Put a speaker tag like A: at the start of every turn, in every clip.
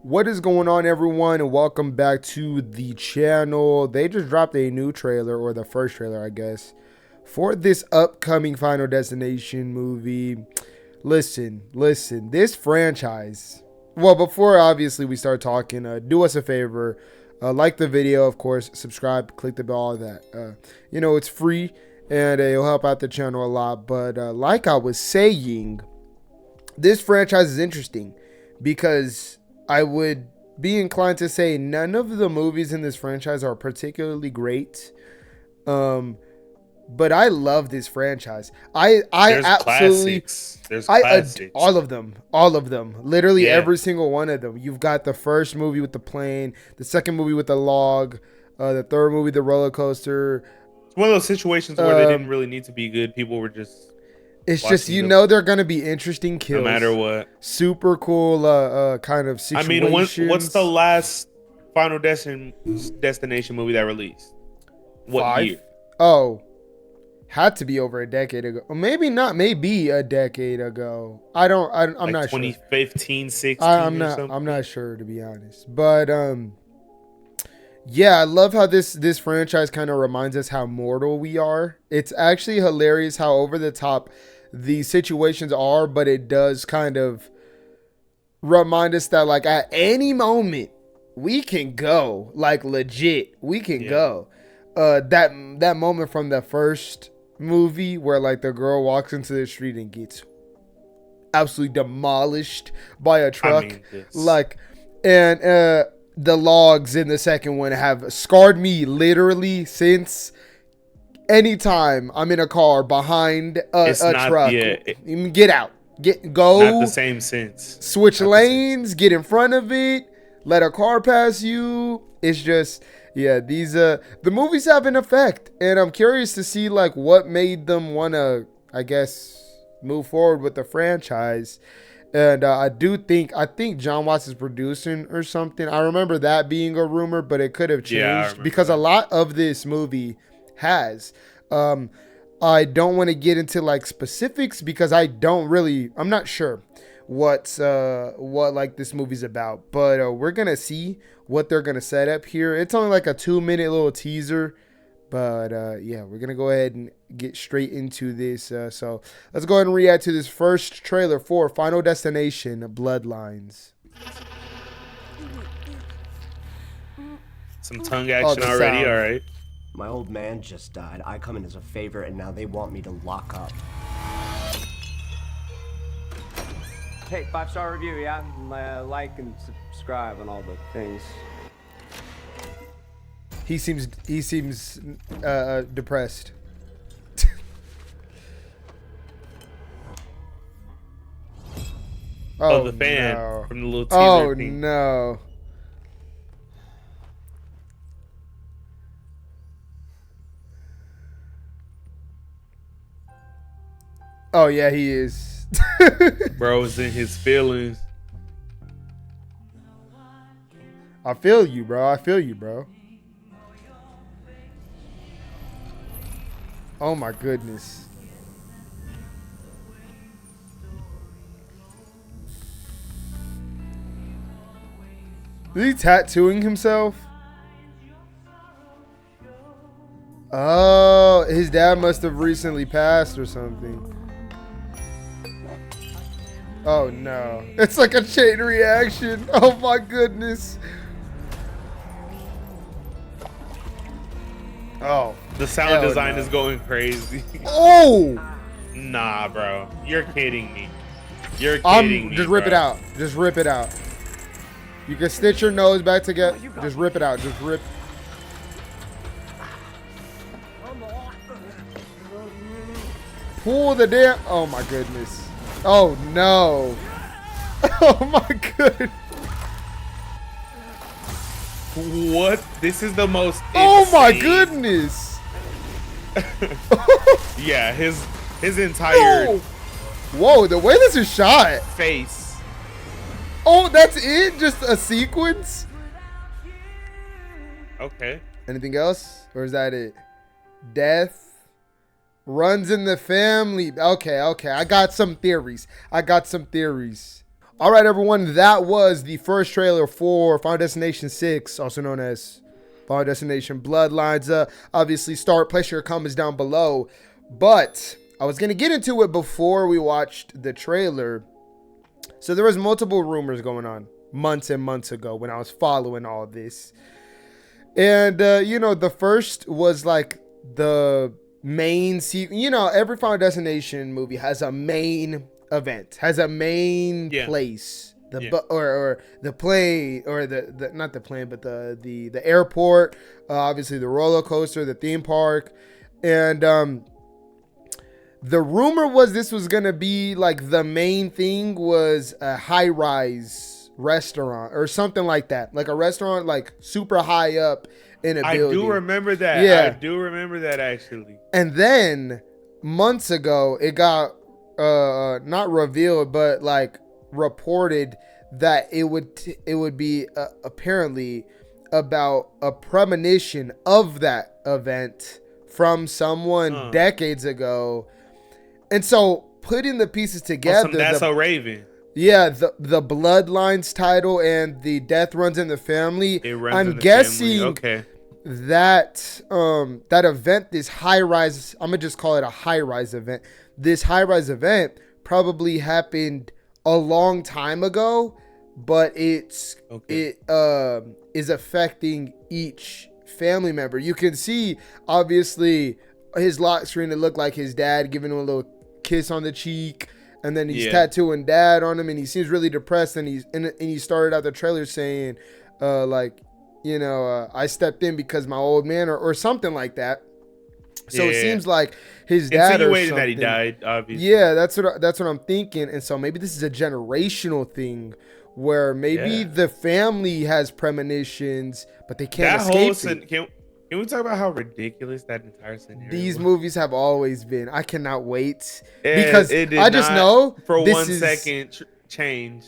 A: What is going on, everyone, and welcome back to the channel. They just dropped a new trailer, or the first trailer, I guess, for this upcoming Final Destination movie. Listen, this franchise. Well, before obviously we start talking, do us a favor, like the video, of course, subscribe, click the bell, all that. It's free and it'll help out the channel a lot. But like I was saying, this franchise is interesting because I would be inclined to say none of the movies in this franchise are particularly great. But I love this franchise. I absolutely
B: classics. There's classics.
A: All of them. Literally every single one of them. You've got the first movie with the plane, the second movie with the log, the third movie, the roller coaster.
B: It's one of those situations where they didn't really need to be good. People were just...
A: It's just, they're going to be interesting kills.
B: No matter what.
A: Super cool kind of situations.
B: I mean, what's the last Final Destination movie that released? What
A: 5?
B: year?
A: Oh, had to be over a decade ago. Or maybe not, maybe a decade ago. I'm
B: like
A: not
B: 2015,
A: sure.
B: 16 or something?
A: I'm not sure, to be honest. But yeah, I love how this franchise kind of reminds us how mortal we are. It's actually hilarious how over the top the situations are, but it does kind of remind us that like at any moment we can go, like legit, we can go. That moment from the first movie where like the girl walks into the street and gets absolutely demolished by a truck, and the logs in the second one have scarred me literally since. Anytime I'm in a car behind a truck, get out, go.
B: Not the same sense.
A: Switch lanes, get in front of it, let a car pass you. It's just, these the movies have an effect, and I'm curious to see like what made them want to, I guess, move forward with the franchise. And I think John Watts is producing or something. I remember that being a rumor, but it could have changed because a lot of this movie has. I don't want to get into like specifics because I'm not sure what like this movie's about, but we're gonna see what they're gonna set up here. It's only like a 2-minute little teaser, but we're gonna go ahead and get straight into this. So let's go ahead and react to this first trailer for Final Destination Bloodlines.
B: Some tongue action already. All right.
C: My old man just died. I come in as a favor, and now they want me to lock up.
D: Hey, 5-star review, yeah? Like and subscribe and all the things.
A: He seems depressed.
B: The fan from the little teaser.
A: Oh
B: thing.
A: no. Oh yeah, he is.
B: Bro's in his feelings.
A: I feel you, bro. Oh my goodness. Is he tattooing himself? Oh, his dad must have recently passed or something. Oh no. It's like a chain reaction. Oh my goodness. Oh.
B: The sound design is going crazy.
A: Oh!
B: Nah, bro. You're kidding me. You're kidding me.
A: Just rip it out. Just rip it out. You can stitch your nose back together. Just rip it out. Just rip. Pull the damn. Oh my goodness. Oh no. Oh my goodness.
B: What? This is the most
A: Oh my goodness.
B: Yeah, his entire
A: Whoa, the way this is shot.
B: Face.
A: Oh, that's it? Just a sequence?
B: Okay.
A: Anything else? Or is that it? Death. Runs in the family. Okay. I got some theories. All right, everyone. That was the first trailer for Final Destination 6, also known as Final Destination Bloodlines. Obviously, start, place your comments down below. But I was going to get into it before we watched the trailer. So there was multiple rumors going on months and months ago when I was following all this. And, the first was like the main every Final Destination movie has a main event, has a main place, or the plane, or the not the plane, but the airport, obviously the roller coaster, the theme park. And the rumor was this was gonna be like the main thing was a high-rise restaurant or something like that, like a restaurant like super high up in a building.
B: I do remember that.
A: Yeah,
B: I do remember that actually.
A: And then months ago, it got not revealed, but like reported that it would be apparently about a premonition of that event from someone decades ago. And so putting the pieces together,
B: That's So Raven.
A: Yeah, the Bloodlines title and the Death Runs in the Family. I'm guessing
B: okay.
A: that that event, this high rise, I'm gonna just call it a high rise event. This high rise event probably happened a long time ago, but it is affecting each family member. You can see obviously his lock screen. It looked like his dad giving him a little kiss on the cheek. And then he's tattooing dad on him, and he seems really depressed. And he started out the trailer saying, I stepped in because my old man, or something like that. So it seems like his dad
B: insinuated that he died, obviously.
A: Yeah, that's what I'm thinking. And so maybe this is a generational thing where maybe the family has premonitions, but they can't escape it.
B: Can we talk about how ridiculous that entire scenario
A: These
B: was?
A: movies have always been. I cannot wait because I just know
B: for 1 second change.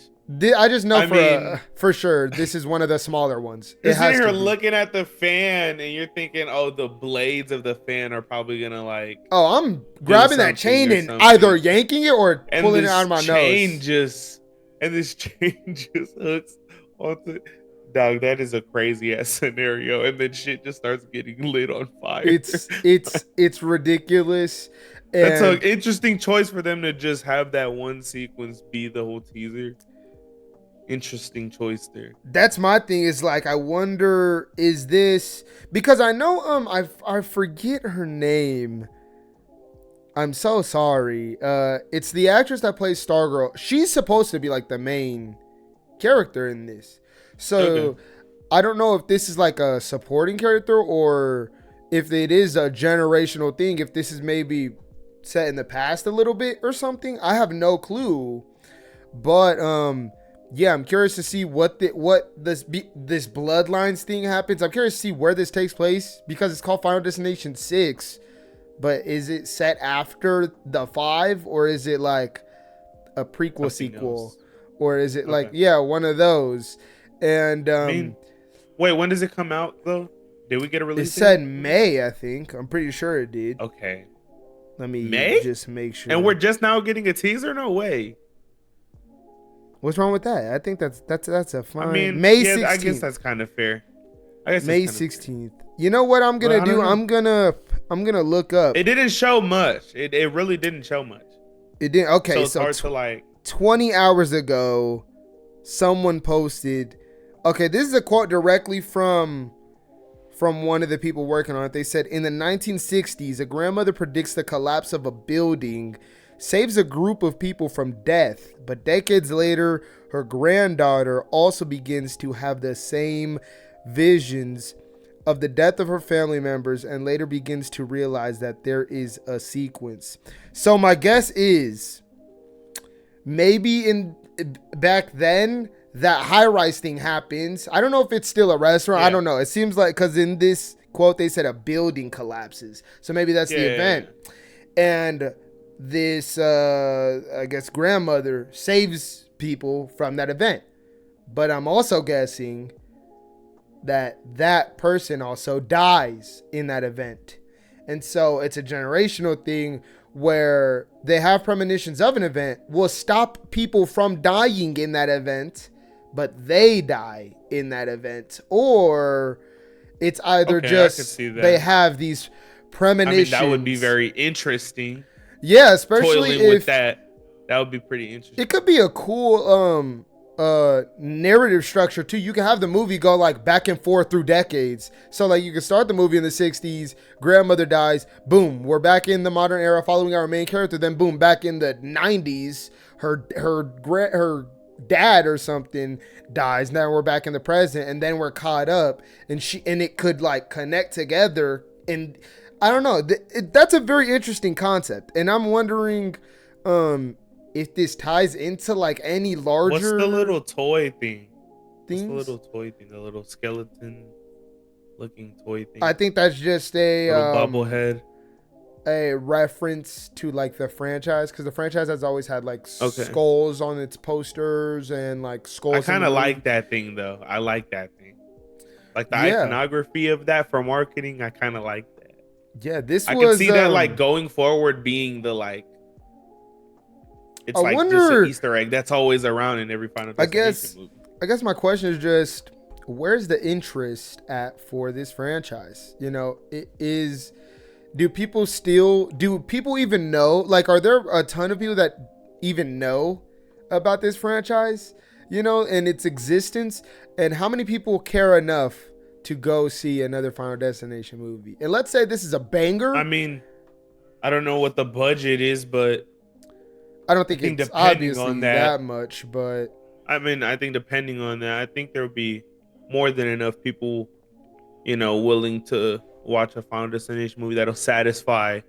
A: I just know for sure this is one of the smaller ones.
B: You're sitting here looking at the fan and you're thinking, oh, the blades of the fan are probably gonna
A: I'm grabbing that chain and either yanking it or pulling it out of my nose.
B: This chain just hooks onto. Dog, that is a crazy ass scenario, and then shit just starts getting lit on fire.
A: It's ridiculous. And
B: that's an interesting choice for them to just have that one sequence be the whole teaser. Interesting choice there.
A: That's my thing. Is like, I wonder, is this because I know I forget her name. I'm so sorry. It's the actress that plays Stargirl. She's supposed to be like the main character in this. So I don't know if this is like a supporting character or if it is a generational thing, if this is maybe set in the past a little bit or something. I have no clue. But I'm curious to see what this Bloodlines thing happens. I'm curious to see where this takes place because it's called Final Destination 6. But is it set after the 5 or is it like a prequel sequel? Or is it one of those? And
B: wait, when does it come out though? Did we get a release?
A: It said May, I think. I'm pretty sure it did.
B: Okay.
A: Let me just make sure.
B: And we're just now getting a teaser? No way.
A: What's wrong with that? I think that's a fine.
B: I mean,
A: May 16th.
B: I guess that's kind of fair. I guess
A: May 16th. You know what I'm gonna do? I'm gonna look up.
B: It didn't show much. It really didn't show much.
A: It didn't. Okay,
B: so it's hard to
A: 20 hours ago, someone posted. Okay, this is a quote directly from one of the people working on it. They said, in the 1960s, a grandmother predicts the collapse of a building, saves a group of people from death. But decades later, her granddaughter also begins to have the same visions of the death of her family members and later begins to realize that there is a sequence. So my guess is maybe back then, that high-rise thing happens. I don't know if it's still a restaurant. I don't know. It seems like, because in this quote, they said a building collapses. So maybe that's the event. And this, I guess, grandmother saves people from that event. But I'm also guessing that person also dies in that event. And so it's a generational thing where they have premonitions of an event will stop people from dying in that event, but they die in that event. Or it's either
B: Okay, I
A: just
B: could see that.
A: they have these premonitions.
B: I mean, that would be very interesting.
A: Yeah, especially
B: Toiling
A: if
B: with that. That would be pretty interesting.
A: it could be a cool narrative structure too. You can have the movie go like back and forth through decades. So like you can start the movie in the 60s, grandmother dies, boom, we're back in the modern era following our main character, then boom, back in the 90s, her dad or something dies. Now we're back in the present, and then we're caught up, and it could like connect together. And I don't know, that's a very interesting concept, and I'm wondering if this ties into like any larger.
B: What's the little toy thing?
A: Things?
B: What's the little toy thing? The little skeleton looking toy thing.
A: I think that's just a
B: little bobblehead.
A: A reference to like the franchise, because the franchise has always had like skulls on its posters and like skulls.
B: I kind of like that thing though. I like that thing. Like the iconography of that for marketing. I kind of like that.
A: Yeah,
B: I can see that like going forward being the like. It's like just an Easter egg that's always around in every Final Destination movie.
A: I guess my question is just, where's the interest at for this franchise? You know, do people even know? Like, are there a ton of people that even know about this franchise, you know, and its existence? And how many people care enough to go see another Final Destination movie? And let's say this is a banger.
B: I mean, I don't know what the budget is, but
A: I don't think it's obviously that much, but
B: I mean, I think depending on that, I think there'll be more than enough people, you know, willing to watch a Final Destination movie that'll satisfy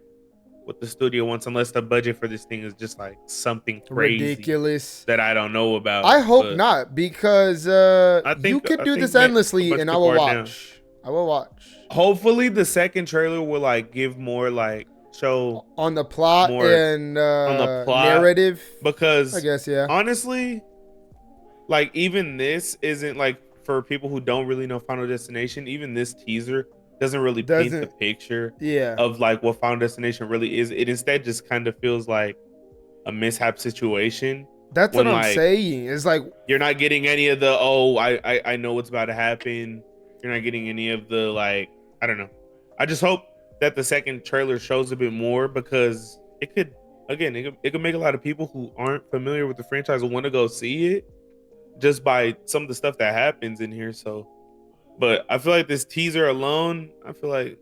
B: what the studio wants, unless the budget for this thing is just like something crazy,
A: ridiculous
B: that I don't know about.
A: I hope not, because you could do this endlessly, and I will watch. I will watch.
B: Hopefully, the second trailer will like give more like show
A: on the plot and on the plot narrative,
B: because
A: I guess
B: honestly, like even this isn't like, for people who don't really know Final Destination, even this teaser doesn't really paint the picture of like what Final Destination really is. It instead just kind of feels like a mishap situation.
A: That's what I'm saying. It's like
B: you're not getting any of the I know what's about to happen. You're not getting any of the like, I don't know. I just hope that the second trailer shows a bit more, because it could make a lot of people who aren't familiar with the franchise want to go see it just by some of the stuff that happens in here. So, but I feel like this teaser alone, I feel like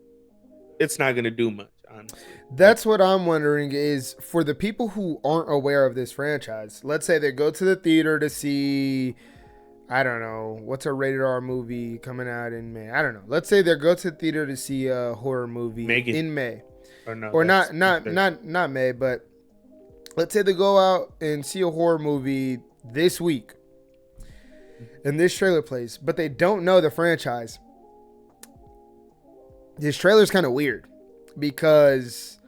B: it's not going to do much, honestly.
A: That's what I'm wondering, is for the people who aren't aware of this franchise, let's say they go to the theater to see, I don't know, what's a rated R movie coming out in May? I don't know. Let's say they go to the theater to see a horror movie in May. Or not May, but let's say they go out and see a horror movie this week, and this trailer plays, but they don't know the franchise. This trailer is kind of weird, because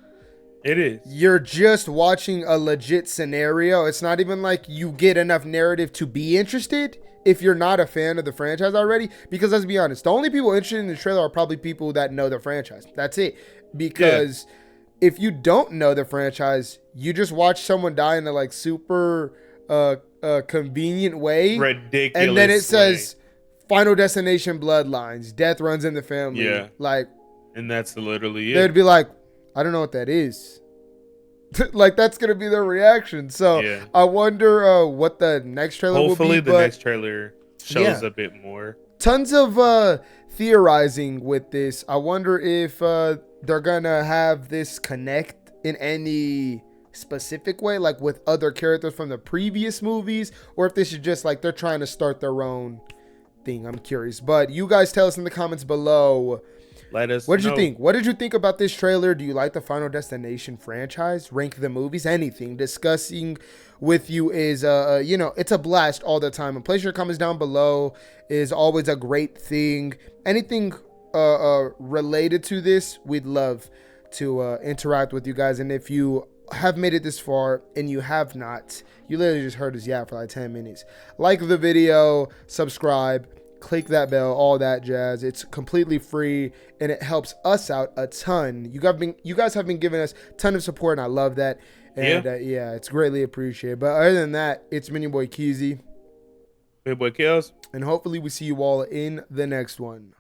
B: it is.
A: You're just watching a legit scenario. It's not even like you get enough narrative to be interested if you're not a fan of the franchise already. Because let's be honest, the only people interested in the trailer are probably people that know the franchise. That's it. Because if you don't know the franchise, you just watch someone die in a like super convenient way,
B: ridiculous,
A: and then it says Final Destination Bloodlines, death runs in the family, like,
B: and that's literally it.
A: They'd be like, I don't know what that is. Like, that's gonna be their reaction. So I wonder what the next trailer will be.
B: Hopefully the next trailer shows a bit more.
A: Tons of theorizing with this. I wonder if they're gonna have this connect in any specific way, like with other characters from the previous movies, or if this is just like they're trying to start their own thing. I'm curious, but you guys tell us in the comments below.
B: Let us
A: know. What did you think? What did you think about this trailer? Do you like the Final Destination franchise? Rank the movies? Anything? Discussing with you is, you know, it's a blast all the time. And place your comments down below is always a great thing. Anything related to this, we'd love to interact with you guys. And if you have made it this far and you have not, you literally just heard us for like 10 minutes. Like the video, subscribe, click that bell, all that jazz. It's completely free and it helps us out a ton. You guys have been giving us a ton of support, and I love that. And yeah, it's greatly appreciated. But other than that, it's been your boy 𝙎𝙬𝙆𝙎.
B: Big boy Kills.
A: And hopefully we see you all in the next one.